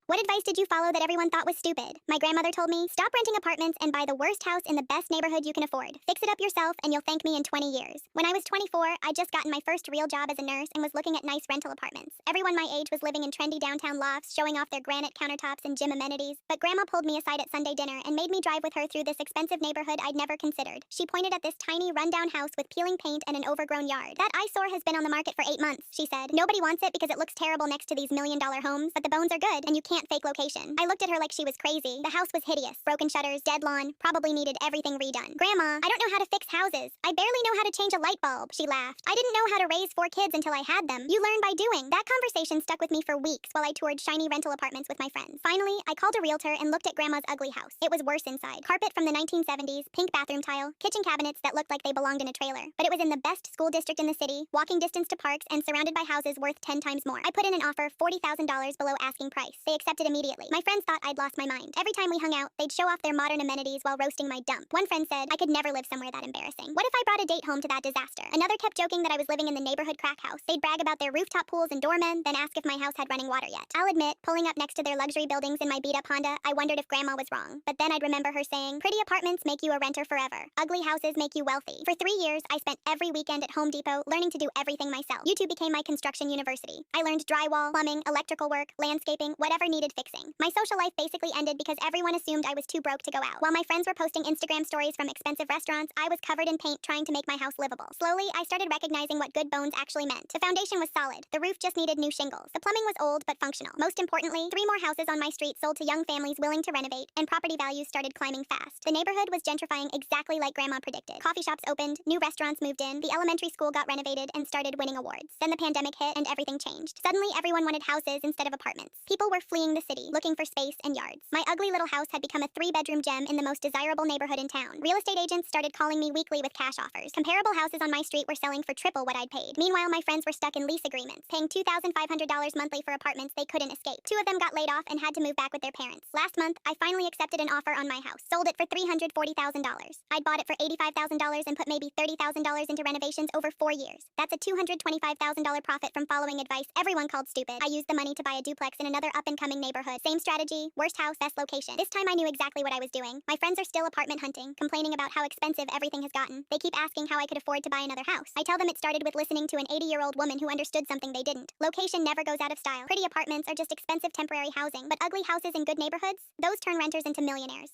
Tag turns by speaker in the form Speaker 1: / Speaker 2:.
Speaker 1: What advice did you follow that everyone thought was stupid? My grandmother told me, stop renting apartments and buy the worst house in the best neighborhood you can afford. Fix it up yourself and you'll thank me in 20 years. When I was 24, I'd just gotten my first real job as a nurse and was looking at nice rental apartments. Everyone my age was living in trendy downtown lofts, showing off their granite countertops and gym amenities. But Grandma pulled me aside at Sunday dinner and made me drive with her through this expensive neighborhood I'd never considered. She pointed at this tiny, rundown house with peeling paint and an overgrown yard. That eyesore has been on the market for 8 months, she said. Nobody wants it because it looks terrible next to these million-dollar homes, but the bones are good and you can't fake location. I looked at her like she was crazy. The house was hideous. Broken shutters, dead lawn, probably needed everything redone. Grandma, I don't know how to fix houses. I barely know how to change a light bulb, she laughed. I didn't know how to raise 4 kids until I had them. You learn by doing. That conversation stuck with me for weeks while I toured shiny rental apartments with my friends. Finally, I called a realtor and looked at Grandma's ugly house. It was worse inside. Carpet from the 1970s, pink bathroom tile, kitchen cabinets that looked like they belonged in a trailer. But it was in the best school district in the city, walking distance to parks, and surrounded by houses worth 10 times more. I put in an offer $40,000 below asking price. They accepted immediately. My friends thought I'd lost my mind. Every time we hung out, they'd show off their modern amenities while roasting my dump. One friend said, I could never live somewhere that embarrassing. What if I brought a date home to that disaster? Another kept joking that I was living in the neighborhood crack house. They'd brag about their rooftop pools and doormen, then ask if my house had running water yet. I'll admit, pulling up next to their luxury buildings in my beat-up Honda, I wondered if Grandma was wrong. But then I'd remember her saying, pretty apartments make you a renter forever. Ugly houses make you wealthy. For 3 years, I spent every weekend at Home Depot learning to do everything myself. YouTube became my construction university. I learned drywall, plumbing, electrical work, landscaping, whatever needed fixing. My social life basically ended because everyone assumed I was too broke to go out. While my friends were posting Instagram stories from expensive restaurants, I was covered in paint trying to make my house livable. Slowly, I started recognizing what good bones actually meant. The foundation was solid. The roof just needed new shingles. The plumbing was old but functional. Most importantly, 3 more houses on my street sold to young families willing to renovate, and property values started climbing fast. The neighborhood was gentrifying exactly like Grandma predicted. Coffee shops opened, new restaurants moved in, the elementary school got renovated and started winning awards. Then the pandemic hit and everything changed. Suddenly, everyone wanted houses instead of apartments. People were fleeing the city, looking for space and yards. My ugly little house had become a 3-bedroom gem in the most desirable neighborhood in town. Real estate agents started calling me weekly with cash offers. Comparable houses on my street were selling for triple what I'd paid. Meanwhile, my friends were stuck in lease agreements, paying $2,500 monthly for apartments they couldn't escape. 2 of them got laid off and had to move back with their parents. Last month, I finally accepted an offer on my house. Sold it for $340,000. I'd bought it for $85,000 and put maybe $30,000 into renovations over 4 years. That's a $225,000 profit from following advice everyone called stupid. I used the money to buy a duplex in another up-and-coming neighborhood. Same strategy, worst house, best location. This time I knew exactly what I was doing. My friends are still apartment hunting, complaining about how expensive everything has gotten. They keep asking how I could afford to buy another house. I tell them it started with listening to an 80-year-old woman who understood something they didn't. Location never goes out of style. Pretty apartments are just expensive temporary housing, but ugly houses in good neighborhoods, those turn renters into millionaires.